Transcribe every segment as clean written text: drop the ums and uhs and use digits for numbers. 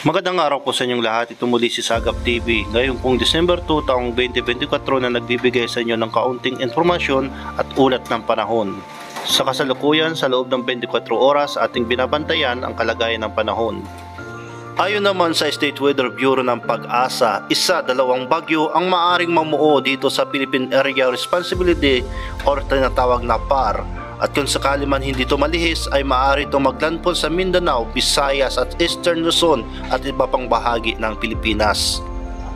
Magandang araw po sa inyong lahat. Ito muli si Sagap TV. Ngayon pong December 2 taong 2024 na nagbibigay sa inyo ng kaunting informasyon at ulat ng panahon. Sa kasalukuyan, sa loob ng 24 oras, ating binabantayan ang kalagayan ng panahon. Ayon naman sa State Weather Bureau ng Pag-asa, 1-2 bagyo ang maaring mamuo dito sa Philippine Area Responsibility or tinatawag na PAR. At kung sakali man hindi ito malihis ay maaari itong maglandfall sa Mindanao, Visayas at Eastern Luzon at iba pang bahagi ng Pilipinas.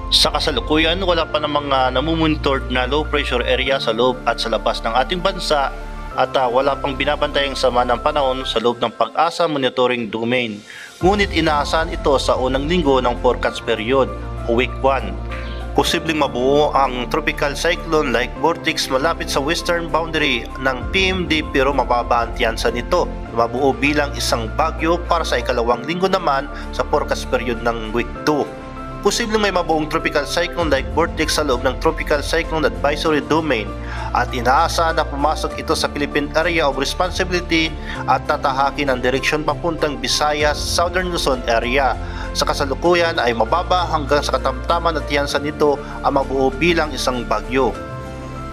Sa kasalukuyan, wala pa namang namumonitor na low pressure area sa loob at sa labas ng ating bansa at wala pang binabantayang sama ng panahon sa loob ng Pag-asa Monitoring Domain. Ngunit inaasahan ito sa unang linggo ng forecast period o week 1. Posibleng mabuo ang tropical cyclone like vortex malapit sa western boundary ng PMD pero mababa ang tiyansa nito. Mabuo bilang isang bagyo para sa ikalawang linggo naman sa forecast period ng week 2. Posibleng may mabuong tropical cyclone like vortex sa loob ng Tropical Cyclone Advisory Domain at inaasahan na pumasok ito sa Philippine Area of Responsibility at tatahakin ang direksyon papuntang Visayas, Southern Luzon area. Sa kasalukuyan ay mababa hanggang sa katamtaman at tiyansa nito ang mabuo bilang isang bagyo.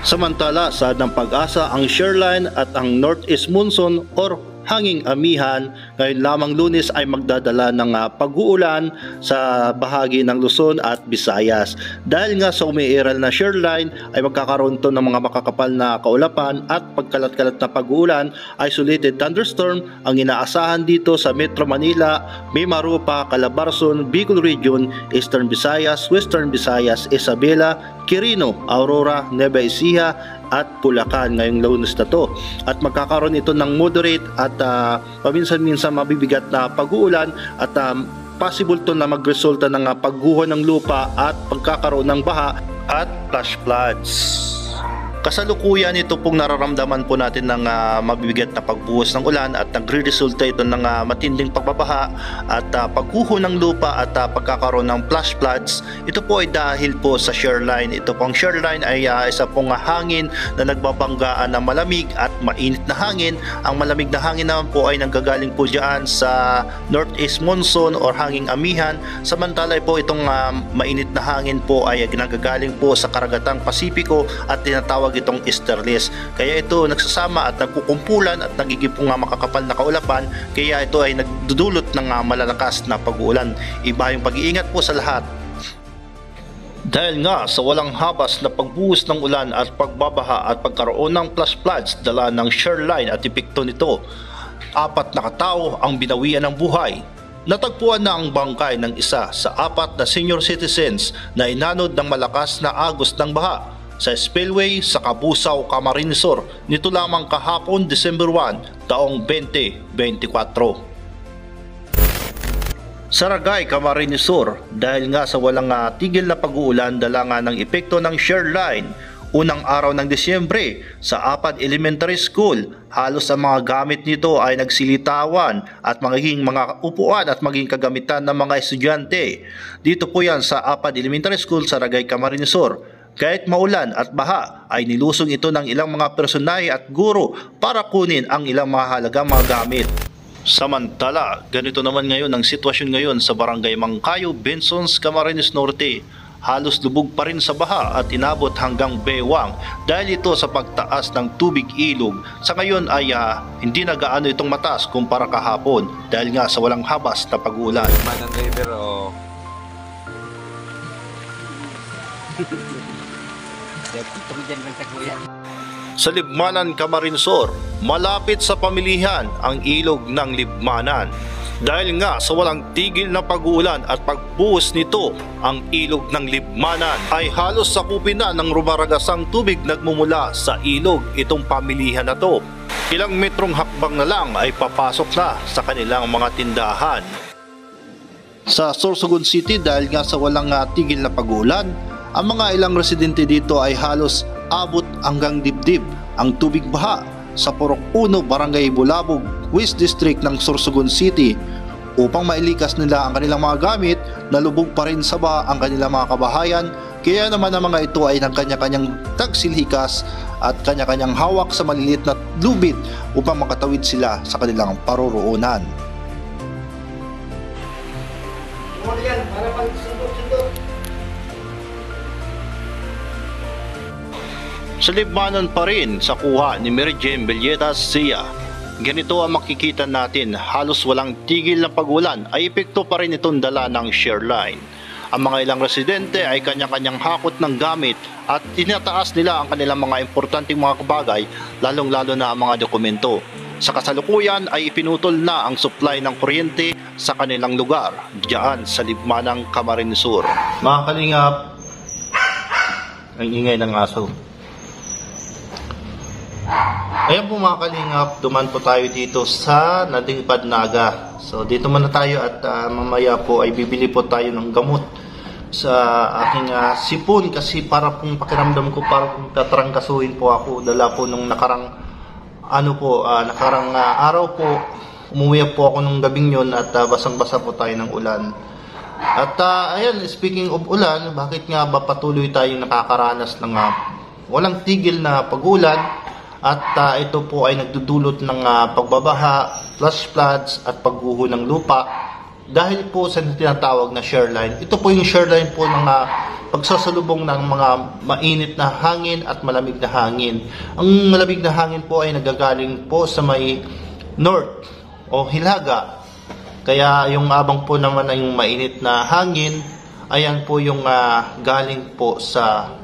Samantala, saad ng Pag-asa ang shoreline at ang northeast monsoon or hanging amihan ngayon lamang Lunes ay magdadala ng pag-uulan sa bahagi ng Luzon at Visayas. Dahil nga sa umiiral na shoreline ay magkakaroon to ng mga makakapal na kaulapan at pagkalat-kalat na pag-uulan. Isolated thunderstorm ang inaasahan dito sa Metro Manila, Mimaropa, Calabarzon, Bicol Region, Eastern Visayas, Western Visayas, Isabela, Quirino, Aurora, Nueva Ecija at Bulacan ngayong Lunes na to. At magkakaroon ito ng moderate at paminsan-minsan mabibigat na pag-uulan at possible to na magresulta ng pagguho ng lupa at pagkakaroon ng baha at flash floods. Kasalukuyan ito pong nararamdaman po natin ng mabibigat na pagbuhos ng ulan at nagre-resulta ito ng matinding pagbabaha at pagguho ng lupa at pagkakaroon ng flash floods. Ito po ay dahil po sa shoreline. Ito pong shoreline ay isa pong hangin na nagbabanggaan ng malamig at mainit na hangin. Ang malamig na hangin naman po ay nanggagaling po dyan sa northeast monsoon or hanging amihan. Samantala po itong mainit na hangin po ay ginagagaling po sa karagatang Pasipiko at tinatawag itong easterlies. Kaya ito nagsasama at nagkukumpulan at nagiging po makakapal na kaulapan, kaya ito ay nagdudulot ng malalakas na pag-uulan. Iba yung pag-iingat po sa lahat. Dahil nga sa walang habas na pagbuhos ng ulan at pagbabaha at pagkaroon ng flash floods dala ng shoreline at epekto nito, 4 na katao ang binawian ng buhay. Natagpuan na ang bangkay ng isa sa 4 na senior citizens na inanod ng malakas na agos ng baha sa spillway sa Cabusao, Camarines Sur nito lamang kahapon December 1 taong 2024. Saragay, Camarines Sur, dahil nga sa walang tigil na pag-uulan dala nga ng epekto ng shoreline, unang araw ng Disyembre sa Apad Elementary School, halos ang mga gamit nito ay nagsilitawan at magiging mga upuan at maging kagamitan ng mga estudyante. Dito po yan sa Apad Elementary School, Saragay, Camarines Sur. Kahit maulan at baha ay nilusong ito ng ilang mga personahe at guro para kunin ang ilang mahalagang mga gamit. Samantala, ganito naman ngayon ang sitwasyon ngayon sa Barangay Mangkayo, Bensons, Camarines Norte. Halos lubog pa rin sa baha at inabot hanggang bewang dahil ito sa pagtaas ng tubig ilog. Sa ngayon ay hindi na gaano itong mataas kumpara kahapon dahil nga sa walang habas na pag-uulan. Sa Libmanan, Camarines Sur, malapit sa pamilihan ang ilog ng Libmanan. Dahil nga sa walang tigil na pag-uulan at pagbuhos nito, ang ilog ng Libmanan ay halos sakupin na ng rumaragasang tubig nagmumula sa ilog itong pamilihan na to. Ilang metrong hakbang na lang ay papasok na sa kanilang mga tindahan. Sa Sorsogon City, dahil nga sa walang tigil na pag-uulan, ang mga ilang residente dito ay halos abot hanggang dibdib ang tubig baha sa Purok 1, Barangay Bulabog, West District ng Sorsogon City. Upang mailikas nila ang kanilang mga gamit, nalubog pa rin sa baha ang kanilang mga kabahayan. Kaya naman ang mga ito ay ng kanya-kanyang tagsilhikas at kanya-kanyang hawak sa maliliit na lubid upang makatawid sila sa kanilang paroroonan. yan, para pag-sundot-sundot. Sa libmanan pa rin sa kuha ni Mary Jane Villegas Sia, ganito ang makikita natin, halos walang tigil na pagulan ay epekto pa rin itong dala ng share line. Ang mga ilang residente ay kanya-kanyang hakot ng gamit at tinataas nila ang kanilang mga importanteng mga kabagay, lalong-lalo na ang mga dokumento. Sa kasalukuyan ay ipinutol na ang supply ng kuryente sa kanilang lugar, diyan sa libmanang Camarines Sur. Mga kalingap, ang ingay ng aso. Ayan po mga kalingap, duman po tayo dito sa Nading Padnaga. So dito muna tayo at mamaya po ay bibili po tayo ng gamot sa aking sipon kasi para pong pakiramdam ko para pong tatrangkasuhin po ako. Dala po nung nakarang araw po, umuwi po ako nung gabing yun at basang-basa po tayo ng ulan. At ayan, speaking of ulan, bakit nga ba patuloy tayong nakakaranas ng walang tigil na pag-ulan? At ito po ay nagdudulot ng pagbabaha, flash floods at pagguho ng lupa dahil po sa tinatawag na share line. Ito po yung share line po ng pagsasalubong ng mga mainit na hangin at malamig na hangin. Ang malamig na hangin po ay nagagaling po sa may north o hilaga. Kaya yung abang po naman ay yung mainit na hangin, ayan po yung galing po sa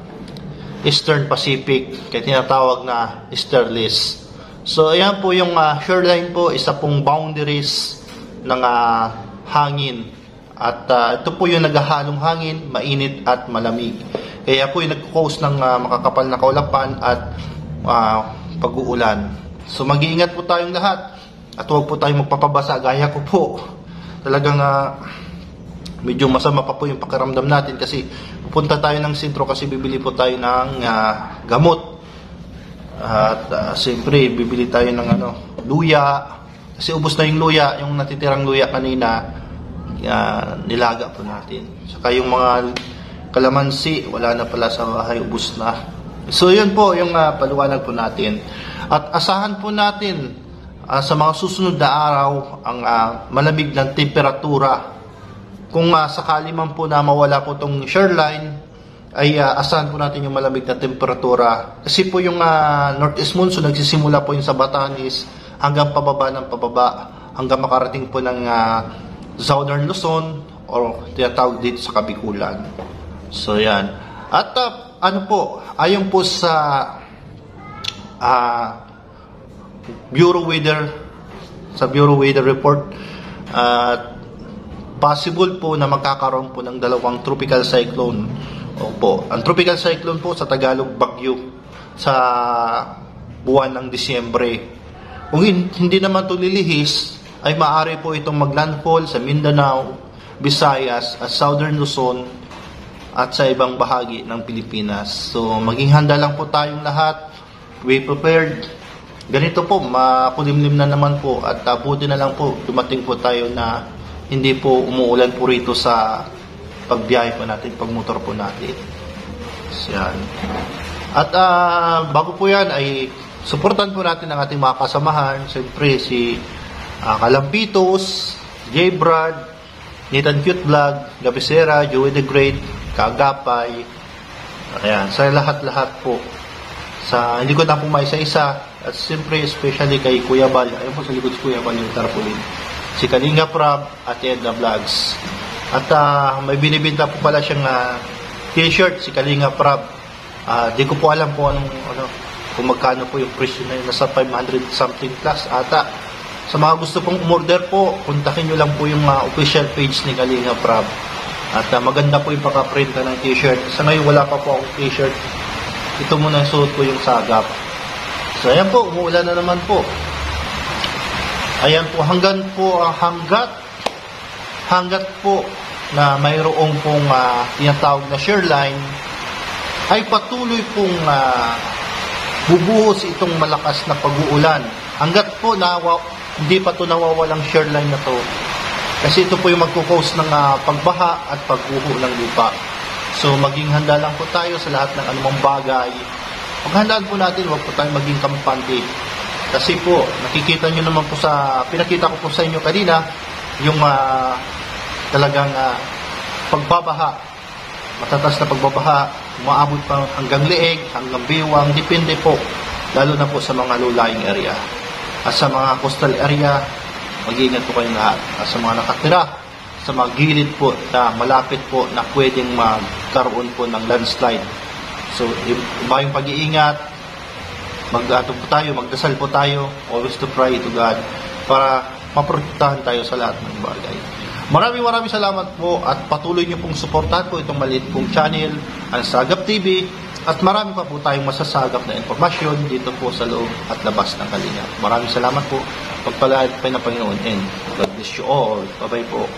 Eastern Pacific, kaya tinatawag na easterlies. So ayan po yung shoreline po, isa pong boundaries ng hangin. At ito po yung naghahalong hangin, mainit at malamig. Kaya po yung nag-cause ng makakapal na kaulapan at pag-uulan. So mag-iingat po tayong lahat at huwag po tayong magpapabasa gaya ko po. Talagang medyo masama pa po yung pakiramdam natin kasi pupunta tayo ng sentro kasi bibili po tayo ng gamot. At siyempre bibili tayo ng luya kasi ubos na yung luya, yung natitirang luya kanina nilaga po natin. Saka yung mga kalamansi wala na pala sa bahay, ubos na. So yun po yung paliwanag po natin. At asahan po natin sa mga susunod na araw ang malamig ng temperatura. Kung sakali man po na mawala po itong share line, ay asahan po natin yung malamig na temperatura. Kasi po yung northeast monsoon, nagsisimula po yung sa Batanes hanggang pababa ng pababa, hanggang makarating po ng Southern Luzon o tinatawag dito sa Kabikulan. So yan. At ayon po sa Bureau Weather Report, possible po na magkakaroon po ng dalawang tropical cyclone. Opo, ang tropical cyclone po sa Tagalog, bagyo sa buwan ng Disyembre. Kung hindi naman ito lilihis, ay maaari po itong maglandfall sa Mindanao, Visayas, at Southern Luzon at sa ibang bahagi ng Pilipinas. So maging handa lang po tayong lahat. We prepared. Ganito po, makulimlim na naman po at buti na lang po dumating po tayo na hindi po umuulan po rito sa pagbiyahe po natin, pagmotor po natin. So, yan. At bago po yan ay suportan po natin ang ating mga kasamahan. Siyempre si Kalampitos, J. Brad, Nathan Cute Vlog, Gabisera, Joey the Great, Kagapay. Ayan, sa lahat-lahat po. Hindi ko na po maisa-isa. At siyempre especially kay Kuya Bal. Ayun po sa likod si Kuya Bal yung tarpaulin. Si Kalinga Prab at Edna Vlogs. At may binibenta po pala siyang t-shirt si Kalinga Prab. Di ko po alam po kung magkano po yung presyo na yun. Nasa 500 something plus ata. Sa mga gusto pong umorder po, kontakin nyo lang po yung official page ni Kalinga Prab. At maganda po yung pagka-print ng t-shirt. Sa ngayon wala pa po akong t-shirt. Ito muna suot ko yung sagap. So ayan po, umuulan na naman po. Ayan po, hanggat po na mayroong pong tinatawag na share line, ay patuloy pong bubuhos itong malakas na pag-uulan. Hanggat po hindi pa ito nawawalang share line na to. Kasi ito po yung magkukause ng pagbaha at pagguho ng lupa. So maging handa lang po tayo sa lahat ng anumang bagay. Paghandaan po natin, huwag po tayo maging kampante. Kasi po, nakikita nyo naman po pinakita ko po sa inyo kanina, yung talagang pagbabaha, matatas na pagbabaha, umaabot pa hanggang leeg, hanggang biwang, depende po, lalo na po sa mga low-lying area. At sa mga coastal area, mag-iingat po kayong lahat. At sa mga nakatira, sa mga gilid po na malapit po na pwedeng magkaroon po ng landslide. So, iba yung pag-iingat, magdasal po tayo, always to pray to God, para maprotektahan tayo sa lahat ng bagay. Maraming salamat po at patuloy niyo pong suportahan po itong maliit pong channel, ang Sagap TV, at marami pa po tayong masasagap na informasyon dito po sa loob at labas ng Kalingap. Maraming salamat po. Pagpalain pa ng Panginoon and God bless you all. Bye-bye po.